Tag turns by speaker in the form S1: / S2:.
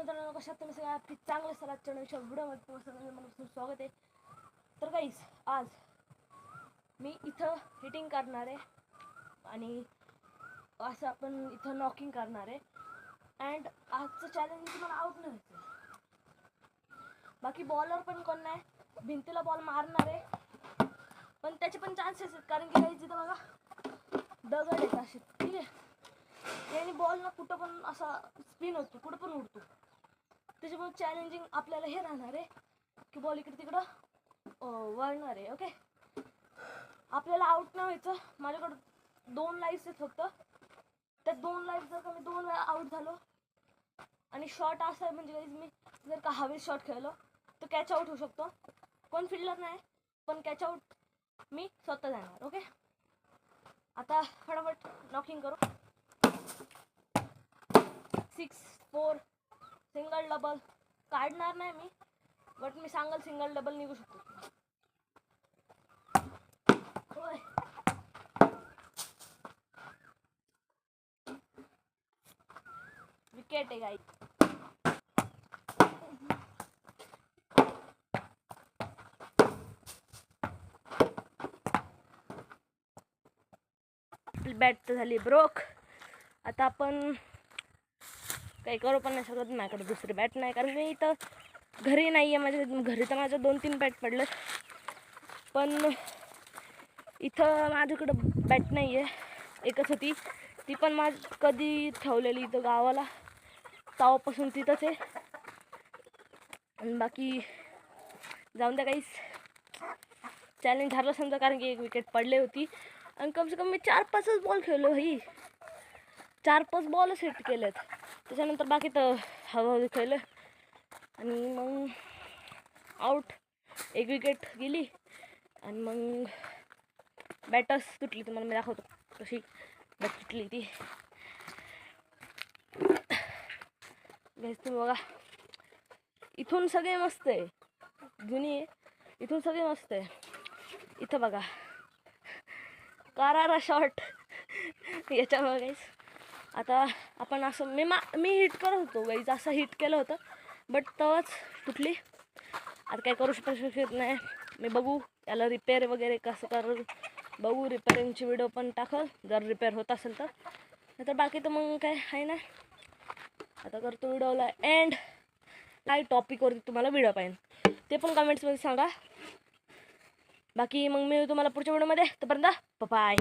S1: मित्रांनो, कशा तुम्ही सगळ्या अगदी चांगले असतात. आजच्या नवीन व्हिडिओमध्ये तुम्हाला सगळ्यांना मनापासून स्वागत आहे. तर गाईस, आज मी इथं हिटिंग करणार आहे आणि असं आपण इथं नॉकिंग करणार आहे. अँड आजचं चॅलेंज तुम्हाला आउट नाही व्हायचं. बाकी बॉलर पण कोण नाही, भिंतीला बॉल मारणार आहे, पण त्याचे पण चान्सेस आहेत. कारण की गाईस इथं बघा दगड आहेत असे, ठीक आहे. त्याने बॉल ना कुठं पण असा स्पिन होतो, कुठं पण उडतो. त्याच्यामुळे चॅलेंजिंग आपल्याला हे राहणार आहे की बॉल इकडे तिकडं वळणार आहे. ओके, आपल्याला आउट नाही व्हायचं. माझ्याकडं 2 लाईफ्स आहेत फक्त. त्या 2 लाईफ जर का मी 2 वेळा आउट झालो आणि शॉट असा आहे, म्हणजे मी जर का हवेत शॉट खेळलो तर कॅच आउट होऊ शकतो. कोण फिल्डर नाही, पण कॅच आउट मी स्वतः जाणार. ओके, आता फटाफट नॉकिंग करू. 6 4 सिंगल डबल काढणार नाही मी, बट मी सांगाल सिंगल डबल निघू शकतो. विकेट आहे गाई. आपली बॅट तर झाली ब्रोक. आता आपण काही करू पण नाही शकत. माझ्याकडे दुसरी बॅट नाही, कारण मी इथं घरी नाही आहे. माझ्या घरी तर माझ्या 2-3 बॅट पडलं, पण इथं माझ्याकडं बॅट नाही आहे. एकच होती, ती पण कधी ठेवलेली इथं गावाला, तेव्हापासून तिथंच आहे. आणि बाकी जाऊन द्या काहीच. चॅलेंज झालं समजा, कारण की 1 विकेट पडली होती आणि कम से कम मी 4-5च बॉल खेळलो भाई. 4-5 बॉलच हिट केलेत. त्याच्यानंतर बाकी तर हळूहळू खेळलं आणि मग आउट. 1 विकेट गेली आणि मग बॅटच तुटली. तुम्हाला मी दाखवतो कशी बॅट तुटली ती. तुम्ही बघा, इथून सगळे मस्त आहे, जुनी आहे, इथून सगळे मस्त आहे. इथं बघा करारा शॉट याच्यामुळे गाईस. आता आपण असं मी हिट करत होतो गाईज, असं हिट केलं होतं, बट तेव्हाच तुटली. आता काय करू शकत नाही. मी बघू याला रिपेअर वगैरे कसं बघू. रिपेअरिंगची व्हिडिओ पण टाकल जर रिपेअर होत असेल तर. नाहीतर बाकी तर मग काय आहे ना. आता करतो व्हिडिओला एंड. काय टॉपिकवरती तुम्हाला व्हिडिओ पाहिजे ते पण कमेंट्समध्ये सांगा. बाकी मग मी तुम्हाला पुढच्या व्हिडिओमध्ये. तोपर्यंत बाय.